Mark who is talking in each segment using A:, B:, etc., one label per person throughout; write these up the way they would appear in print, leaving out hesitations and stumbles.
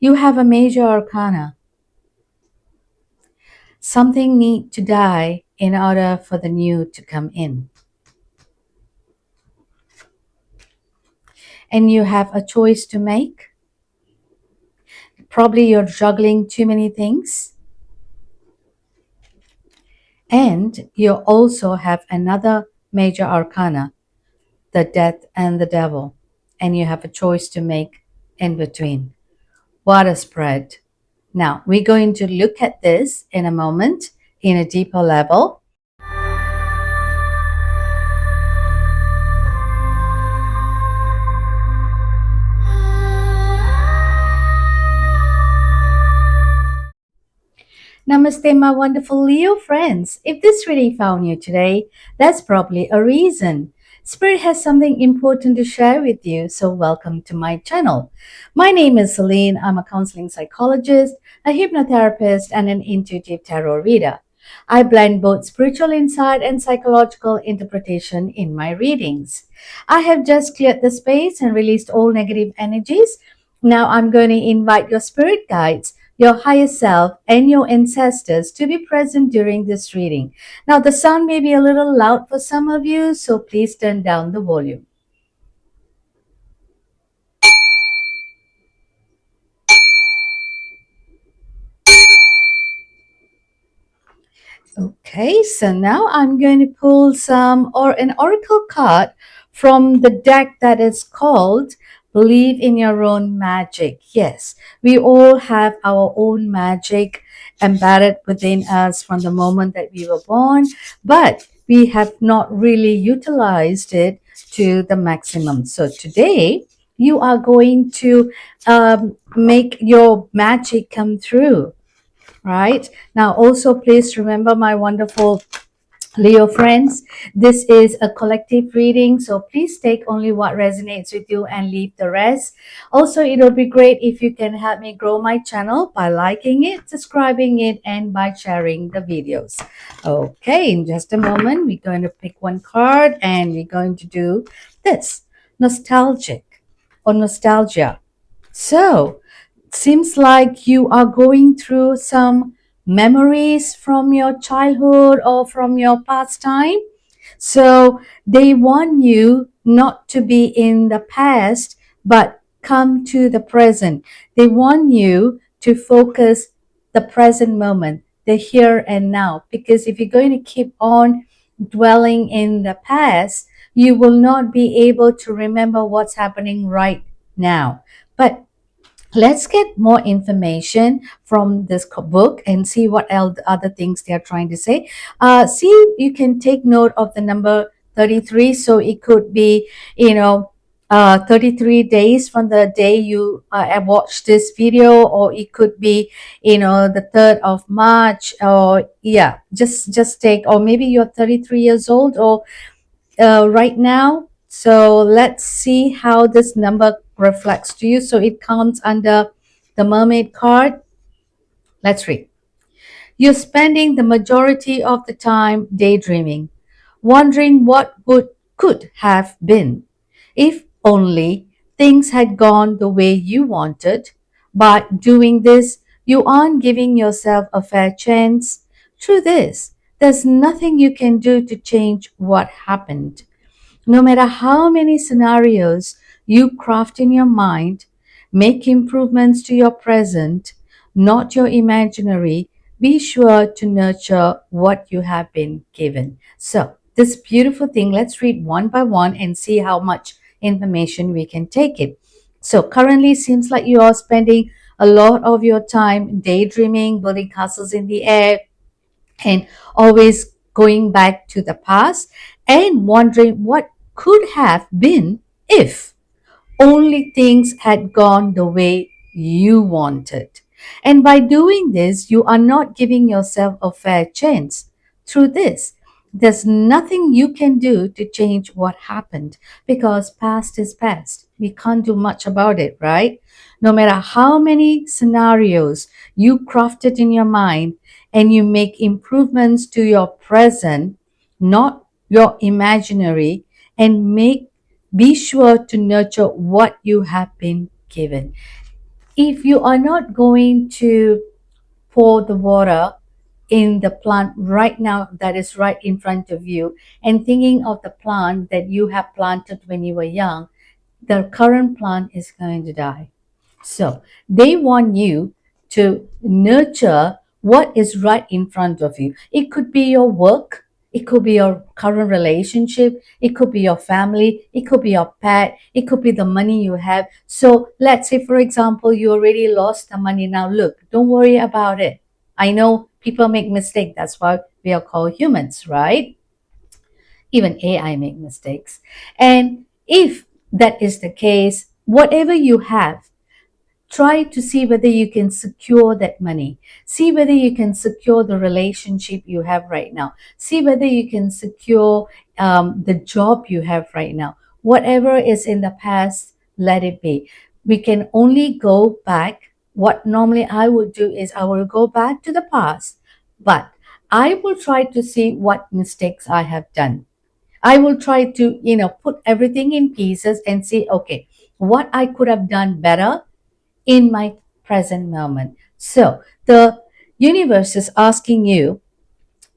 A: You have a major arcana. Something needs to die in order for the new to come in. And you have a choice to make. Probably you're juggling too many things. And you also have another major arcana, the death and the devil. And you have a choice to make in between. What a spread. Now, we're going to look at this in a moment in a deeper level. Namaste, my wonderful Leo friends. If this reading found you today, that's probably a reason. Spirit has something important to share with you, so welcome to my channel. My name is Celine. I'm a counseling psychologist, a hypnotherapist, and an intuitive tarot reader. I blend both spiritual insight and psychological interpretation in my readings. I have just cleared the space and released all negative energies. Now I'm going to invite your spirit guides, your higher self, and your ancestors to be present during this reading. Now, the sound may be a little loud for some of you, so please turn down the volume. Okay, so now I'm going to pull an oracle card from the deck that is called Believe in Your Own Magic. Yes, we all have our own magic embedded within us from the moment that we were born, but we have not really utilized it to the maximum. So today, you are going to make your magic come through. Right now, also please remember, my wonderful Leo friends, this is a collective reading, so please take only what resonates with you and leave the rest. Also, it will be great if you can help me grow my channel by liking it, subscribing it, and by sharing the videos. Okay, in just a moment, we're going to pick one card and we're going to do this, nostalgic or nostalgia. So, seems like you are going through some memories from your childhood or from your past time. So they want you not to be in the past, but come to the present. They want you to focus the present moment, the here and now. Because if you're going to keep on dwelling in the past, you will not be able to remember what's happening right now. But let's get more information from this book and see what else other things they are trying to say. See, you can take note of the number 33. So it could be, 33 days from the day you watched this video, or it could be, the 3rd of March, or yeah, just take, or maybe you're 33 years old, or right now. So let's see how this number reflects to you. So it comes under the mermaid card. Let's read. You're spending the majority of the time daydreaming, wondering what could have been if only things had gone the way you wanted. By doing this, you aren't giving yourself a fair chance. Through this, there's nothing you can do to change what happened. No matter how many scenarios you craft in your mind, make improvements to your present, not your imaginary. Be sure to nurture what you have been given. So, this beautiful thing, let's read one by one and see how much information we can take it. So, currently seems like you are spending a lot of your time daydreaming, building castles in the air, and always going back to the past and wondering what could have been if only things had gone the way you wanted. And by doing this, you are not giving yourself a fair chance. Through this, there's nothing you can do to change what happened, because past is past. We can't do much about it, right? No matter how many scenarios you crafted in your mind and you make improvements to your present, not your imaginary, and be sure to nurture what you have been given. If you are not going to pour the water in the plant right now that is right in front of you and thinking of the plant that you have planted when you were young, the current plant is going to die. So they want you to nurture what is right in front of you. It could be your work, it could be your current relationship, it could be your family, it could be your pet, it could be the money you have. So let's say, for example, you already lost the money. Now, look, don't worry about it. I know people make mistakes. That's why we are called humans, right? Even AI make mistakes. And if that is the case, whatever you have, try to see whether you can secure that money. See whether you can secure the relationship you have right now. See whether you can secure the job you have right now. Whatever is in the past, let it be. We can only go back. What normally I would do is I will go back to the past, but I will try to see what mistakes I have done. I will try to, put everything in pieces and see, okay, what I could have done better in my present moment. So the universe is asking you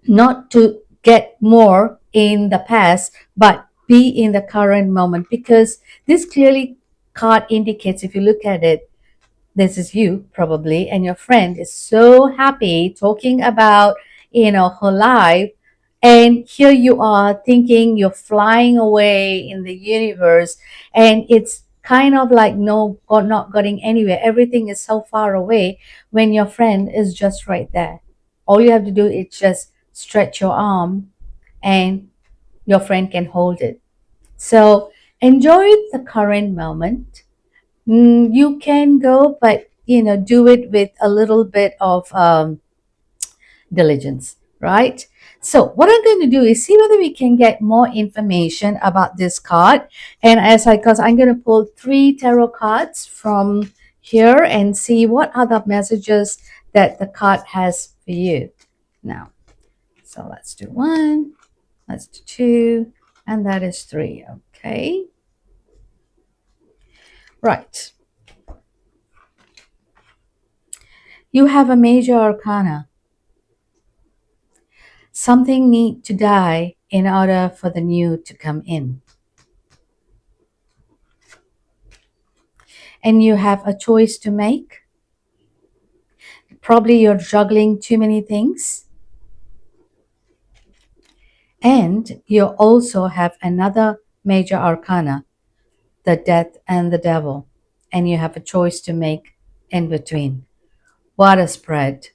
A: not to get more in the past, but be in the current moment, because this clearly card indicates, if you look at it, this is you probably, and your friend is so happy talking about, her life, and here you are thinking you're flying away in the universe, and it's kind of like no, or not getting anywhere. Everything is so far away when your friend is just right there. All you have to do is just stretch your arm and your friend can hold it. So enjoy the current moment. You can go, but do it with a little bit of diligence, right? So what I'm going to do is see whether we can get more information about this card. And because I'm going to pull 3 tarot cards from here and see what other messages that the card has for you now. So let's do 1, let's do 2, and that is 3. Okay, right. You have a major arcana. Something need to die in order for the new to come in. And you have a choice to make. Probably you're juggling too many things. And you also have another major arcana, the death and the devil. And you have a choice to make in between. What a spread.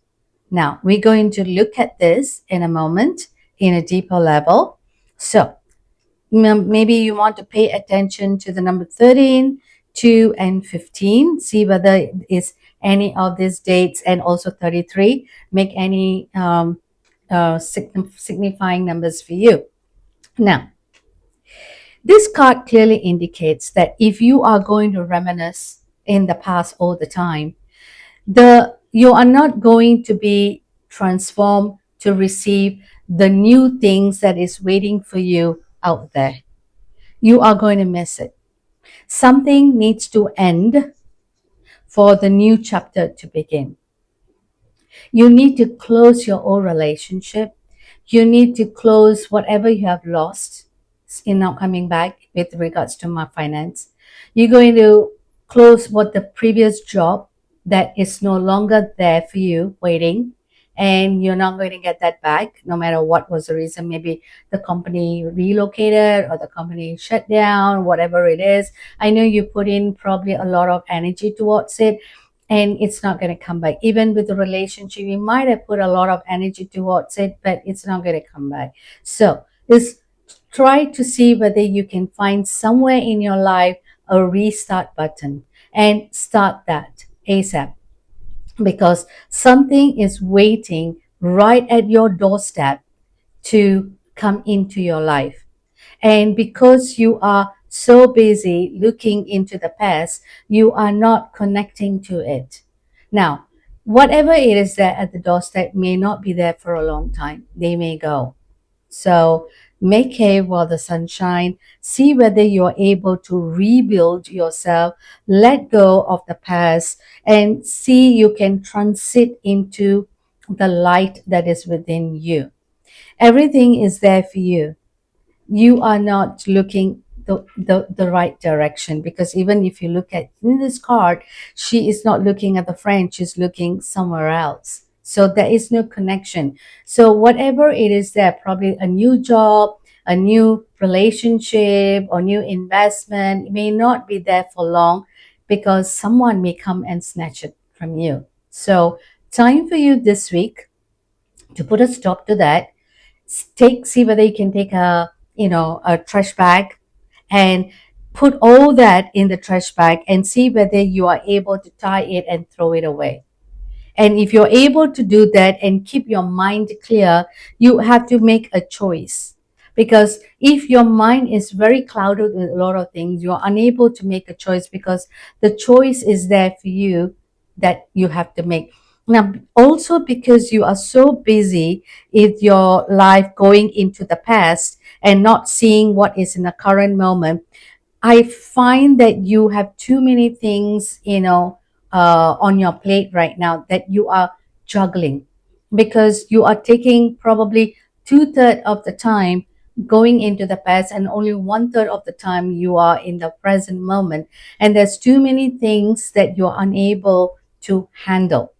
A: Now, we're going to look at this in a moment in a deeper level. So, maybe you want to pay attention to the number 13, 2, and 15. See whether it is any of these dates, and also 33 make any signifying numbers for you. Now, this card clearly indicates that if you are going to reminisce in the past all the time, you are not going to be transformed to receive the new things that is waiting for you out there. You are going to miss it. Something needs to end for the new chapter to begin. You need to close your old relationship. You need to close whatever you have lost in not coming back with regards to my finance. You're going to close what the previous job that is no longer there for you waiting, and you're not going to get that back no matter what was the reason. Maybe the company relocated or the company shut down, whatever it is. I know you put in probably a lot of energy towards it, and it's not going to come back. Even with the relationship, you might have put a lot of energy towards it, but it's not going to come back. So just try to see whether you can find somewhere in your life a restart button and start that ASAP, because something is waiting right at your doorstep to come into your life. And because you are so busy looking into the past, you are not connecting to it. Now, whatever it is there at the doorstep may not be there for a long time. They may go. So make hay while the sun shines. See whether you're able to rebuild yourself, let go of the past, and see you can transit into the light that is within you. Everything is there for you. You are not looking the right direction, because even if you look at in this card, she is not looking at the friend, she's looking somewhere else. So there is no connection. So whatever it is there, probably a new job, a new relationship, or new investment, may not be there for long, because someone may come and snatch it from you. So time for you this week to put a stop to that. See whether you can take a trash bag and put all that in the trash bag, and see whether you are able to tie it and throw it away. And if you're able to do that and keep your mind clear, you have to make a choice. Because if your mind is very clouded with a lot of things, you're unable to make a choice, because the choice is there for you that you have to make. Now, also because you are so busy with your life going into the past and not seeing what is in the current moment, I find that you have too many things, on your plate right now that you are juggling, because you are taking probably two-thirds of the time going into the past, and only one-third of the time you are in the present moment. And there's too many things that you're unable to handle.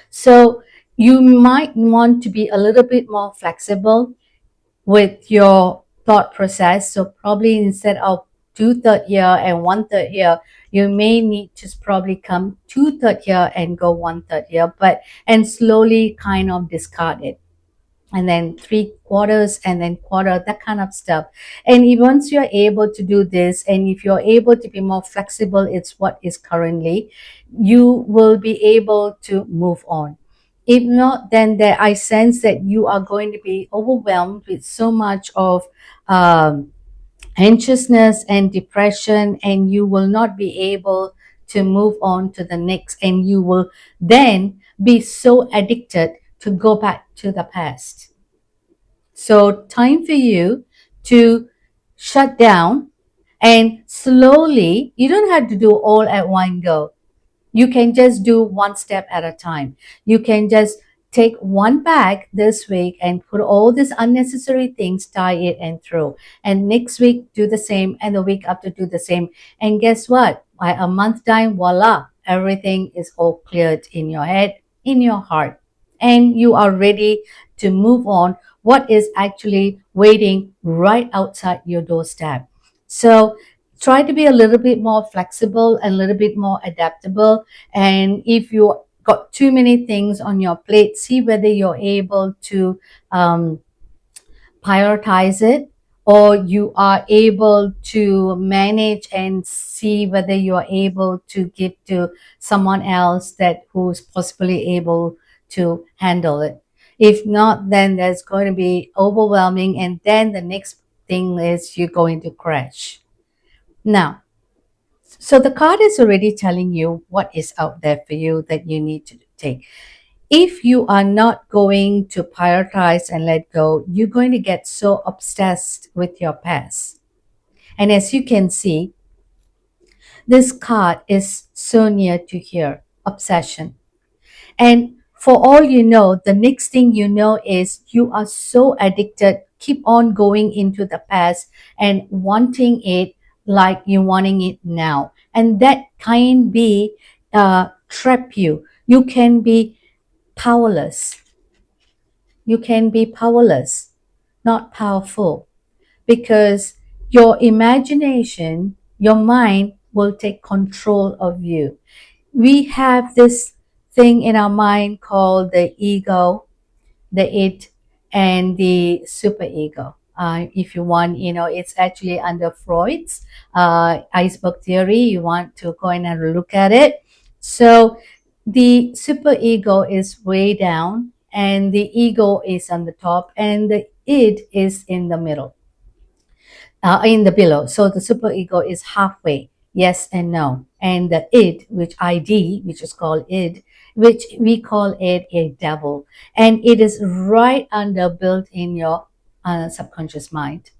A: So you might want to be a little bit more flexible with your thought process. So probably instead of two-third here and one-third here, you may need to probably come two-third here and go one-third here, and slowly kind of discard it. And then three quarters and then quarter, that kind of stuff. And once you're able to do this, and if you're able to be more flexible, it's what is currently, you will be able to move on. If not, then I sense that you are going to be overwhelmed with so much of um, anxiousness and depression, and you will not be able to move on to the next, and you will then be so addicted to go back to the past. So time for you to shut down, and slowly, you don't have to do all at one go. You can just do one step at a time. You can just take one bag this week and put all these unnecessary things, tie it and throw. And next week, do the same. And the week after, do the same. And guess what? By a month time, voila, everything is all cleared in your head, in your heart. And you are ready to move on what is actually waiting right outside your doorstep. So try to be a little bit more flexible and a little bit more adaptable. And if you got too many things on your plate, see whether you're able to prioritize it, or you are able to manage, and see whether you are able to give to someone else that who's possibly able to handle it. If not, then there's going to be overwhelming, and then the next thing is you're going to crash. Now, so the card is already telling you what is out there for you that you need to take. If you are not going to prioritize and let go, you're going to get so obsessed with your past. And as you can see, this card is so near to here, obsession. And for all you know, the next thing you know is you are so addicted, keep on going into the past and wanting it like you're wanting it now. And that can be trap you. You can be powerless. You can be powerless, not powerful, because your imagination, your mind will take control of you. We have this thing in our mind called the ego, the id, and the superego. If you want, it's actually under Freud's iceberg theory. You want to go in and look at it. So the superego is way down, and the ego is on the top, and the id is in the middle, in the below. So the superego is halfway, yes and no. And the id, which is called id, which we call it a devil. And it is right under built in your subconscious mind.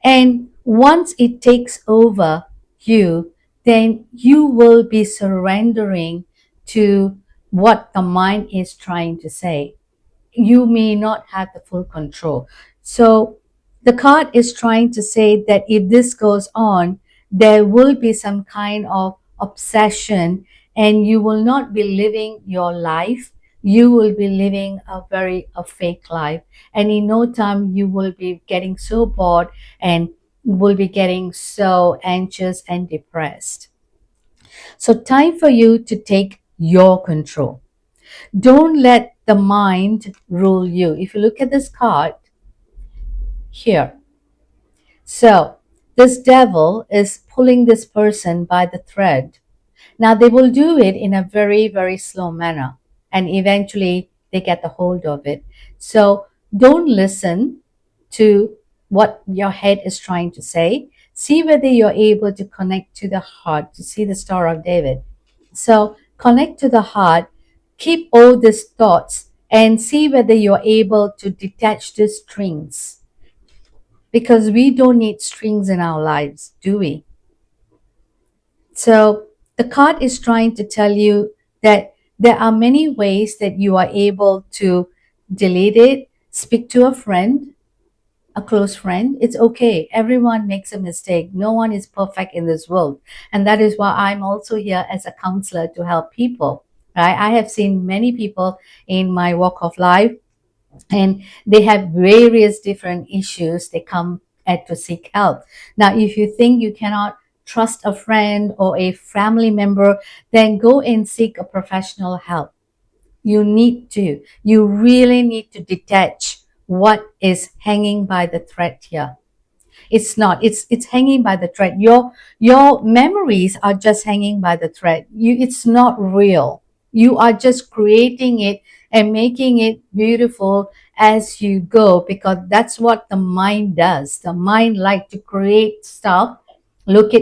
A: And once it takes over you, then you will be surrendering to what the mind is trying to say. You may not have the full control. So the card is trying to say that if this goes on, there will be some kind of obsession and you will not be living your life. You will be living a fake life. And in no time, you will be getting so bored and will be getting so anxious and depressed. So time for you to take your control. Don't let the mind rule you. If you look at this card here, so this devil is pulling this person by the thread. Now they will do it in a very, very slow manner and eventually they get the hold of it. So don't listen to what your head is trying to say. See whether you're able to connect to the heart, to see the Star of David. So connect to the heart, keep all these thoughts, and see whether you're able to detach the strings. Because we don't need strings in our lives, do we? So the card is trying to tell you that there are many ways that you are able to delete it, speak to a friend, a close friend. It's okay. Everyone makes a mistake. No one is perfect in this world. And that is why I'm also here as a counselor to help people. Right? I have seen many people in my walk of life and they have various different issues. They come at to seek help. Now, if you think you cannot trust a friend or a family member, then go and seek a professional help. You need to. You really need to detach what is hanging by the thread here. It's not. It's hanging by the thread. Your memories are just hanging by the thread. It's not real. You are just creating it and making it beautiful as you go because that's what the mind does. The mind like to create stuff. Look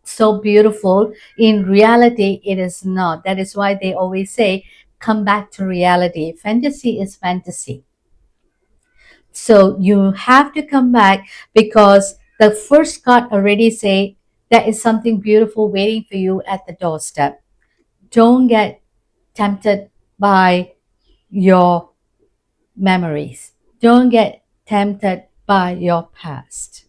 A: so beautiful. In reality, it is not. That is why they always say, come back to reality. Fantasy is fantasy. So you have to come back because the first card already say there is something beautiful waiting for you at the doorstep. Don't get tempted by your memories. Don't get tempted by your past.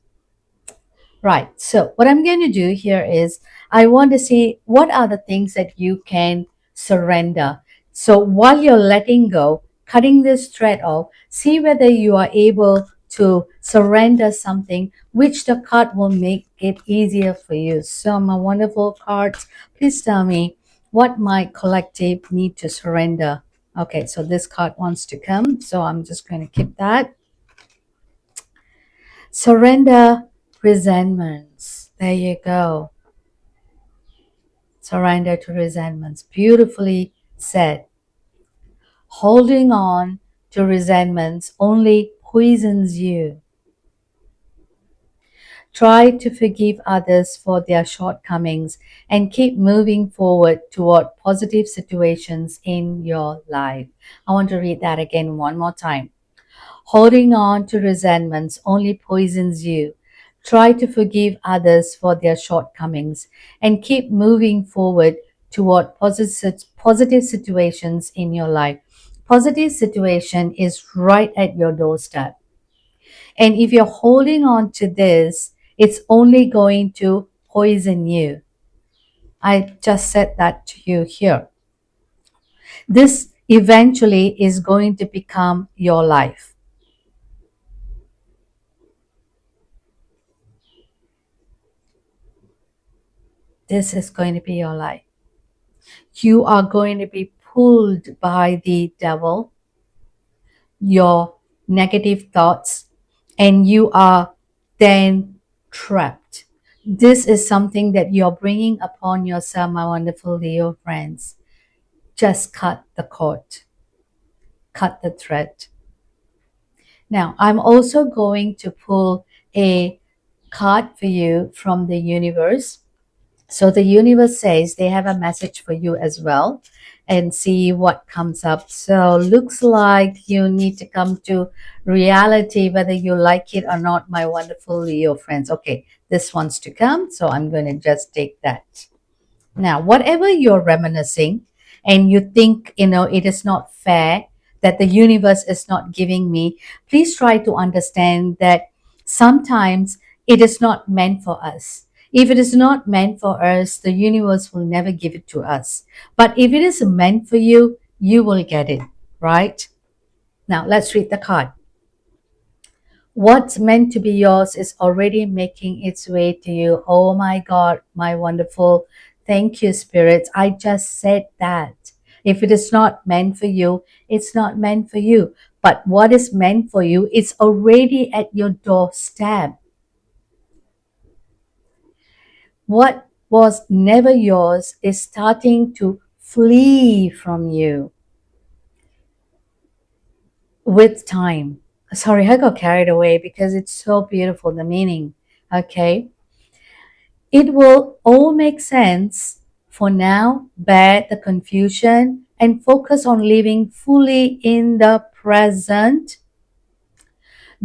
A: Right. So what I'm going to do here is I want to see what are the things that you can surrender. So while you're letting go, cutting this thread off, see whether you are able to surrender something which the card will make it easier for you. So my wonderful cards, please tell me what my collective need to surrender. Okay, so this card wants to come. So I'm just going to keep that. Surrender resentments. There you go. Surrender to resentments. Beautifully said. Holding on to resentments only poisons you. Try to forgive others for their shortcomings and keep moving forward toward positive situations in your life. I want to read that again one more time. Holding on to resentments only poisons you. Try to forgive others for their shortcomings and keep moving forward toward positive situations in your life. Positive situation is right at your doorstep. And if you're holding on to this, it's only going to poison you. I just said that to you here. This eventually is going to become your life. This is going to be your life. You are going to be pulled by the devil, your negative thoughts, and you are then trapped. This is something that you're bringing upon yourself, my wonderful Leo friends. Just cut the cord, cut the thread. Now, I'm also going to pull a card for you from the universe. So the universe says they have a message for you as well, and see what comes up. So looks like you need to come to reality whether you like it or not, my wonderful Leo friends. Okay, this wants to come, so I'm going to just take that. Now, whatever you're reminiscing and you think, it is not fair, that the universe is not giving me, please try to understand that sometimes it is not meant for us. If it is not meant for us, the universe will never give it to us. But if it is meant for you, you will get it, right? Now, let's read the card. What's meant to be yours is already making its way to you. Oh my God, my wonderful. Thank you, spirits. I just said that. If it is not meant for you, it's not meant for you. But what is meant for you is already at your doorstep. What was never yours is starting to flee from you with time. Sorry, I got carried away because it's so beautiful, the meaning. Okay. It will all make sense. For now, bear the confusion and focus on living fully in the present.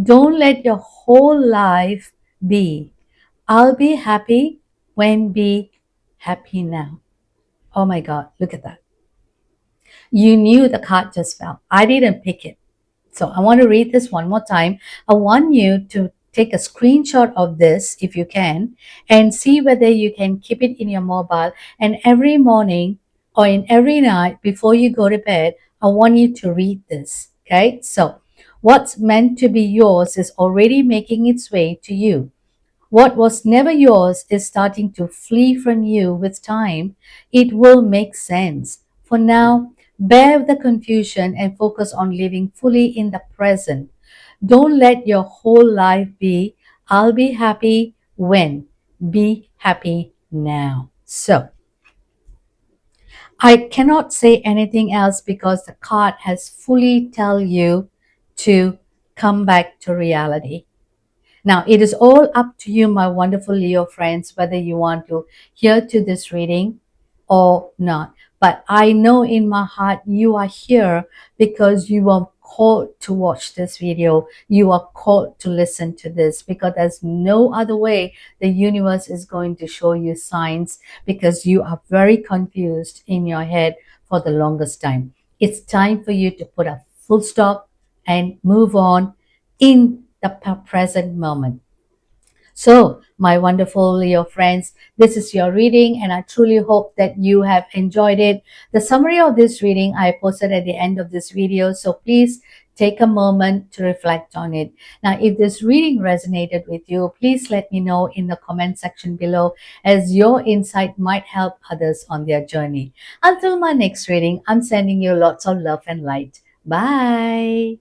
A: Don't let your whole life be, I'll be happy when be happy now. Oh my God, look at that. You knew the card just fell. I didn't pick it. So I want to read this one more time. I want you to take a screenshot of this if you can and see whether you can keep it in your mobile. And every morning or in every night before you go to bed, I want you to read this. Okay. So what's meant to be yours is already making its way to you. What was never yours is starting to flee from you with time. It will make sense. For now, bear the confusion and focus on living fully in the present. Don't let your whole life be, I'll be happy when. Be happy now. So, I cannot say anything else because the card has fully tell you to come back to reality. Now, it is all up to you, my wonderful Leo friends, whether you want to hear to this reading or not. But I know in my heart you are here because you are called to watch this video. You are called to listen to this because there's no other way the universe is going to show you signs because you are very confused in your head for the longest time. It's time for you to put a full stop and move on in the present moment. So, my wonderful Leo friends, this is your reading, and I truly hope that you have enjoyed it. The summary of this reading I posted at the end of this video, so please take a moment to reflect on it. Now, if this reading resonated with you, please let me know in the comment section below, as your insight might help others on their journey. Until my next reading, I'm sending you lots of love and light. Bye.